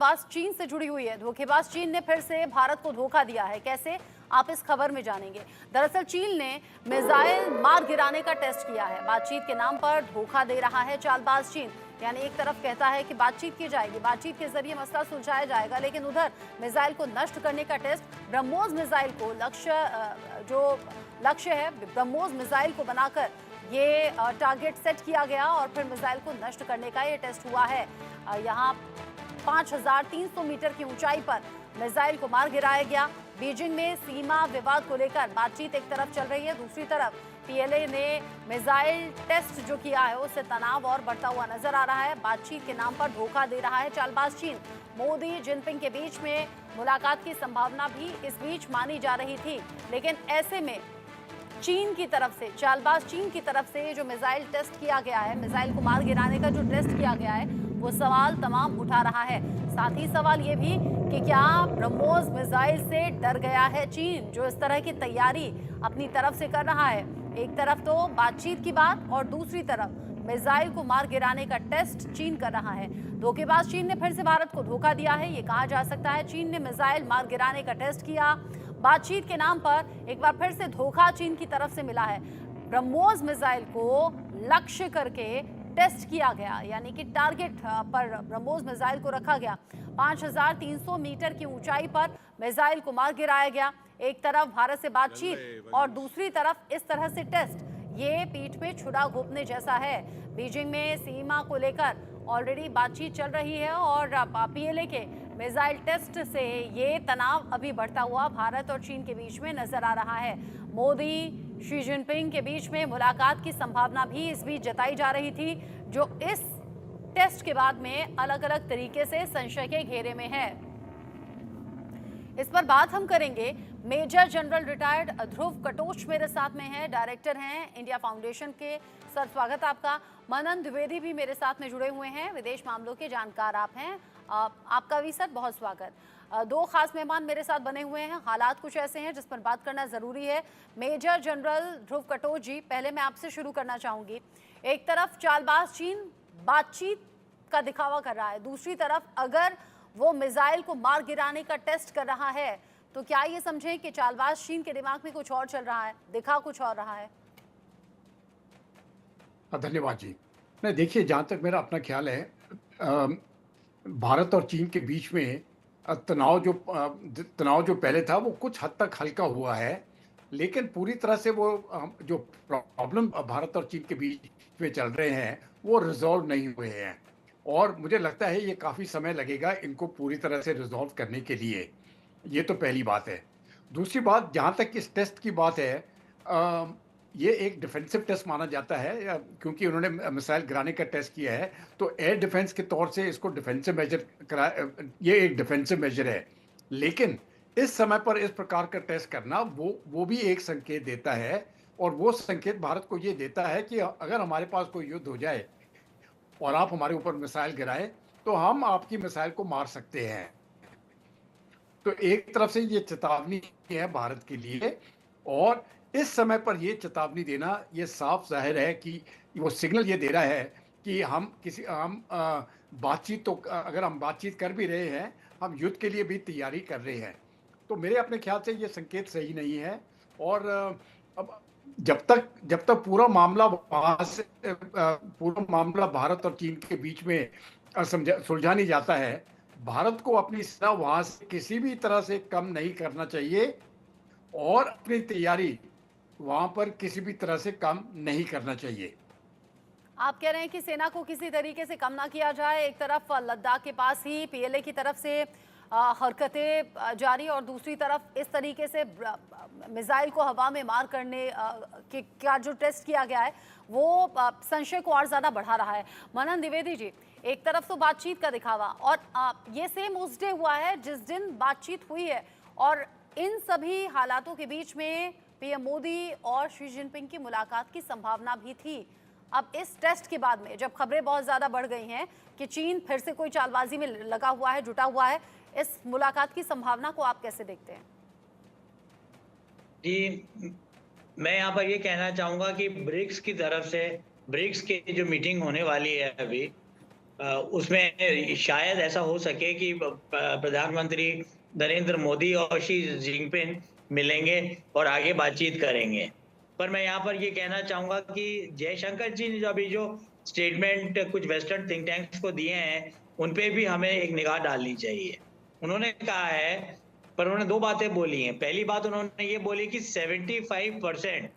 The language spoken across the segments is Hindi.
पास चीन से जुड़ी हुई है। धोखेबाज चीन ने फिर से भारत को धोखा दिया है। कैसे, आप इस खबर में जानेंगे। दरअसल चीन ने मिसाइल मार गिराने का टेस्ट किया है। बातचीत के नाम पर धोखा दे रहा है चालबाज चीन। यानी एक तरफ कहता है कि बातचीत की जाएगी, बातचीत के जरिए मसला सुलझाया जाएगा, लेकिन उधर मिसाइल को नष्ट करने का टेस्ट, ब्रह्मोस मिसाइल को जो लक्ष्य है, ब्रह्मोस मिसाइल को बनाकर ये टारगेट सेट किया गया और फिर मिसाइल को नष्ट करने का ये टेस्ट हुआ है। यहाँ 5300 मीटर की ऊंचाई पर मिसाइल को मार गिराया गया। बीजिंग में सीमा विवाद को लेकर बातचीत एक तरफ चल रही है, दूसरी तरफ पीएलए ने मिसाइल टेस्ट जो किया है उससे तनाव और बढ़ता हुआ नजर आ रहा है। बातचीत के नाम पर धोखा दे रहा है चालबाज चीन। मोदी जिनपिंग के बीच में मुलाकात की संभावना भी इस बीच मानी जा रही थी, लेकिन ऐसे में चीन की तरफ से, चालबाज चीन की तरफ से जो मिसाइल टेस्ट किया गया है, मिसाइल को मार गिराने का जो टेस्ट किया गया है, वो सवाल तमाम उठा रहा है। साथ ही सवाल ये भी कि क्या ब्रह्मोस मिसाइल से डर गया है चीन, जो इस तरह की तैयारी अपनी तरफ से कर रहा है। एक तरफ तो बातचीत की बात और दूसरी तरफ मिसाइल को मार गिराने का टेस्ट चीन कर रहा है। धोखेबाज चीन ने फिर से भारत को धोखा दिया है, ये कहा जा सकता है। चीन ने मिसाइल मार गिराने का टेस्ट किया, बातचीत के नाम पर एक बार फिर से धोखा चीन की तरफ से मिला है। ब्रह्मोस मिसाइल को लक्ष्य करके टेस्ट किया गया, यानी कि टारगेट पर ब्रह्मोस मिसाइल को रखा गया। 5300 मीटर की ऊंचाई पर मिसाइल को मार गिराया गया। एक तरफ भारत से बातचीत और दूसरी तरफ इस तरह से टेस्ट, ये पीठ में छुरा घोंपने जैसा है। बीजिंग में सीमा को लेकर ऑलरेडी बातचीत चल रही है और पीएलए के मिसाइल टेस्ट से ये तनाव अभी बढ़ता हुआ भारत और चीन के बीच में नजर आ रहा है। मोदी शी जिनपिंग के बीच में मुलाकात की संभावना भी इस बीच जताई जा रही थी, जो इस टेस्ट के बाद में अलग अलग तरीके से संशय के घेरे में है। इस पर बात हम करेंगे। मेजर जनरल रिटायर्ड ध्रुव कटोच मेरे साथ में हैं, डायरेक्टर हैं इंडिया फाउंडेशन के। सर, स्वागत आपका। मनन द्विवेदी भी मेरे साथ में जुड़े हुए हैं, विदेश मामलों के जानकार आप हैं। आपका भी सर बहुत स्वागत। दो खास मेहमान मेरे साथ बने हुए हैं। हालात कुछ ऐसे हैं जिस पर बात करना जरूरी है। मेजर जनरल ध्रुव कटोच जी, पहले मैं आपसे शुरू करना चाहूंगी। एक तरफ चालबाज चीन बातचीत का दिखावा कर रहा है, दूसरी तरफ अगर वो मिसाइल को मार गिराने का टेस्ट कर रहा है, तो क्या ये समझें कि चालबाज चीन के दिमाग में कुछ और चल रहा है, दिखा कुछ और रहा है? धन्यवाद जी। नहीं, देखिए, जहाँ तक मेरा अपना ख्याल है, भारत और चीन के बीच में तनाव जो पहले था वो कुछ हद तक हल्का हुआ है, लेकिन पूरी तरह से वो जो प्रॉब्लम भारत और चीन के बीच में चल रहे हैं वो रिजॉल्व नहीं हुए हैं, और मुझे लगता है ये काफ़ी समय लगेगा इनको पूरी तरह से रिजॉल्व करने के लिए। ये तो पहली बात है। दूसरी बात, जहाँ तक इस टेस्ट की बात है, ये एक डिफेंसिव टेस्ट माना जाता है, क्योंकि उन्होंने मिसाइल गिराने का टेस्ट किया है, तो एयर डिफेंस के तौर से इसको डिफेंसिव मेजर ये एक डिफेंसिव मेजर है। लेकिन इस समय पर इस प्रकार का टेस्ट करना वो भी एक संकेत देता है, और वो संकेत भारत को ये देता है कि अगर हमारे पास कोई युद्ध हो जाए और आप हमारे ऊपर मिसाइल गिराएं, तो हम आपकी मिसाइल को मार सकते हैं। तो एक तरफ से ये चेतावनी है भारत के लिए, और इस समय पर ये चेतावनी देना ये साफ जाहिर है कि वो सिग्नल ये दे रहा है कि बातचीत, तो अगर हम बातचीत कर भी रहे हैं, हम युद्ध के लिए भी तैयारी कर रहे हैं। तो मेरे अपने ख्याल से ये संकेत सही नहीं है, और अब जब तक पूरा मामला भारत और चीन के बीच में सुलझा नहीं जाता है, भारत को अपनी सेना वहां से किसी भी तरह से कम नहीं करना चाहिए, और अपनी तैयारी वहां पर किसी भी तरह से कम नहीं करना चाहिए। आप कह रहे हैं कि सेना को किसी तरीके से कम ना किया जाए। एक तरफ लद्दाख के पास ही पीएलए की तरफ से हरकतें जारी, और दूसरी तरफ इस तरीके से मिसाइल को हवा में मार करने का जो टेस्ट किया गया है वो संशय को और ज़्यादा बढ़ा रहा है। मनन द्विवेदी जी, एक तरफ तो बातचीत का दिखावा, और ये सेम उस डे हुआ है जिस दिन बातचीत हुई है, और इन सभी हालातों के बीच में पीएम मोदी और शी जिनपिंग की मुलाकात की संभावना भी थी। अब इस टेस्ट के बाद में जब खबरें बहुत ज्यादा बढ़ गई हैं कि चीन फिर से कोई चालबाजी में लगा हुआ है, जुटा हुआ है, इस मुलाकात की संभावना को आप कैसे देखते हैं? जी, मैं यहाँ पर ये कहना चाहूंगा कि ब्रिक्स की तरफ से, ब्रिक्स की जो मीटिंग होने वाली है अभी, उसमें शायद ऐसा हो सके कि प्रधानमंत्री नरेंद्र मोदी और शी जिनपिंग मिलेंगे और आगे बातचीत करेंगे। पर मैं यहाँ पर ये कहना चाहूंगा कि जयशंकर जी ने जो अभी जो स्टेटमेंट कुछ वेस्टर्न थिंक टैंक्स को दिए हैं, उन पे भी हमें एक निगाह डालनी चाहिए। उन्होंने कहा है, पर उन्होंने दो बातें बोली हैं। पहली बात उन्होंने ये बोली कि 75%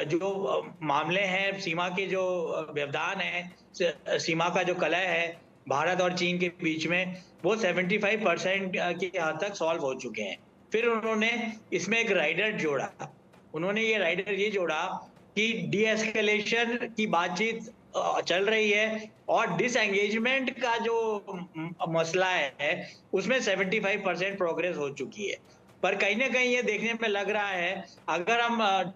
जो मामले हैं, सीमा के जो व्यवधान है, सीमा का जो कलह है भारत और चीन के बीच में, वो 75% की हद तक सॉल्व हो चुके हैं। फिर उन्होंने इसमें एक राइडर जोड़ा। उन्होंने ये राइडर ये जोड़ा कि डी एस्केलेशन की बातचीत चल रही है और डिसएंगेजमेंट का जो मसला है उसमें 75% प्रोग्रेस हो चुकी है। पर कहीं ना कहीं ये देखने में लग रहा है, अगर हम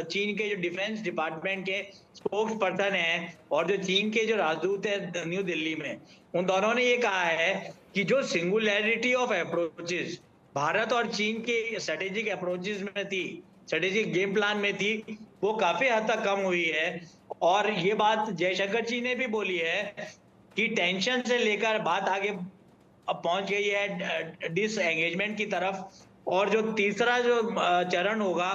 चीन के जो डिफेंस डिपार्टमेंट के स्पोक्स पर्सन हैं और जो चीन के जो राजदूत है न्यू दिल्ली में, उन दोनों ने ये कहा है कि जो सिंगुलैरिटी ऑफ अप्रोचेस भारत और चीन के स्ट्रेटेजिक अप्रोचेस में थी, स्ट्रेटेजिक गेम प्लान में थी, वो काफी हद तक कम हुई है। और ये बात जयशंकर जी ने भी बोली है कि टेंशन से लेकर बात आगे अब पहुंच गई है डिस एंगेजमेंट की तरफ, और जो तीसरा जो चरण होगा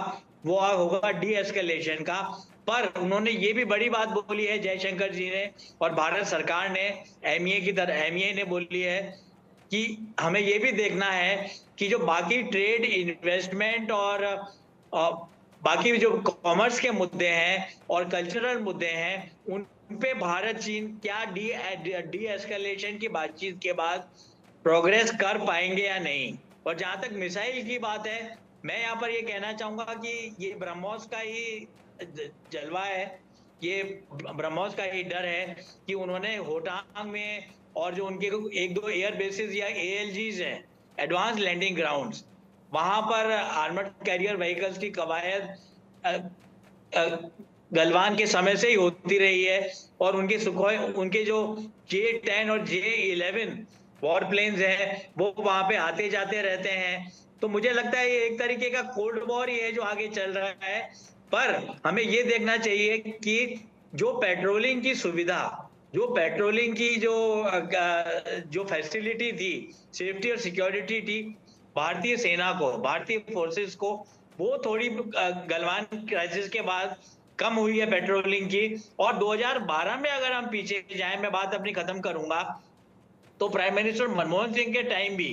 वो होगा डी एस्केलेशन का। पर उन्होंने ये भी बड़ी बात बोली है जयशंकर जी ने और भारत सरकार ने, एमईए ने बोली है कि हमें ये भी देखना है कि जो बाकी ट्रेड, इन्वेस्टमेंट और बाकी जो कॉमर्स के मुद्दे हैं और कल्चरल मुद्दे हैं, उन पे भारत चीन क्या डी एस्केलेशन की बातचीत के बाद प्रोग्रेस कर पाएंगे या नहीं। और जहां तक मिसाइल की बात है, मैं यहाँ पर ये कहना चाहूंगा कि ये ब्रह्मोस का ही जलवा है, ये ब्रह्मोस का ही डर है कि उन्होंने होटांग में और जो उनके एक दो एयर बेसिस या एएलजीज हैं, एडवांस लैंडिंग ग्राउंड्स, वहां पर आर्मर्ड कैरियर व्हीकल्स की कवायद गलवान के समय से ही होती रही है और उनके सुखोई, उनके जो J-10 और J-11 वॉर प्लेन्स हैं वो वहां पे आते जाते रहते हैं। तो मुझे लगता है ये एक तरीके का कोल्ड वॉर ही है जो आगे चल रहा है। पर हमें ये देखना चाहिए कि जो पेट्रोलिंग की सुविधा, जो पेट्रोलिंग की जो फैसिलिटी थी, सेफ्टी और सिक्योरिटी थी भारतीय सेना को, भारतीय फोर्सेस को, वो थोड़ी गलवान क्राइसिस के बाद कम हुई है पेट्रोलिंग की। और 2012 में अगर हम पीछे जाएं, मैं बात अपनी खत्म करूंगा, तो प्राइम मिनिस्टर मनमोहन सिंह के टाइम भी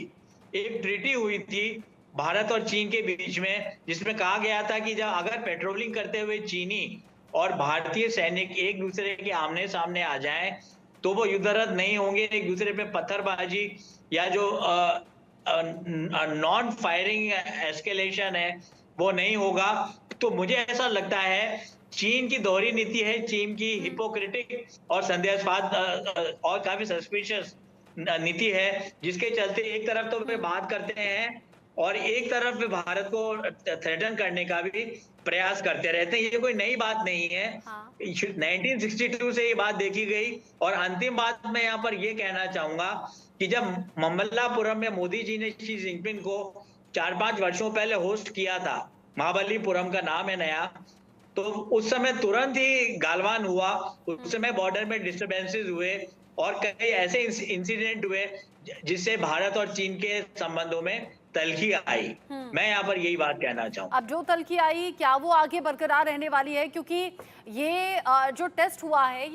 एक ट्रीटी हुई थी भारत और चीन के बीच में, जिसमें कहा गया था कि जब अगर पेट्रोलिंग करते हुए चीनी और भारतीय सैनिक एक दूसरे के आमने सामने आ जाएं तो वो युद्धरत नहीं होंगे, एक दूसरे पे पत्थरबाजी या जो नॉन फायरिंग एस्केलेशन है वो नहीं होगा। तो मुझे ऐसा लगता है चीन की दोहरी नीति है, चीन की हिपोक्रेटिक और संदेहास्पद और काफी सस्पिशियस नीति है, जिसके चलते एक तरफ तो वे बात करते हैं और एक तरफ वे भारत को थ्रेटन करने का भी प्रयास करते रहते हैं। ये कोई नई बात नहीं है, हाँ। 1962 से ये बात देखी गई। और अंतिम बात मैं यहाँ पर ये कहना चाहूंगा कि जब ममल्लापुरम में मोदी जी ने शी जिनपिंग को 4-5 वर्षों पहले होस्ट किया था, महाबलीपुरम का नाम है नया, तो उस समय तुरंत ही गालवान हुआ, उस समय बॉर्डर में डिस्टर्बेंसेस हुए और कई ऐसे इंसिडेंट हुए जिससे भारत और चीन के संबंधों में तल्खी आई। मैं यहाँ पर यही बात कहना चाहूँ। अब जो तल्खी आई, क्या वो आगे बरकरार रहने वाली है? क्योंकि ये जो टेस्ट हुआ है, ये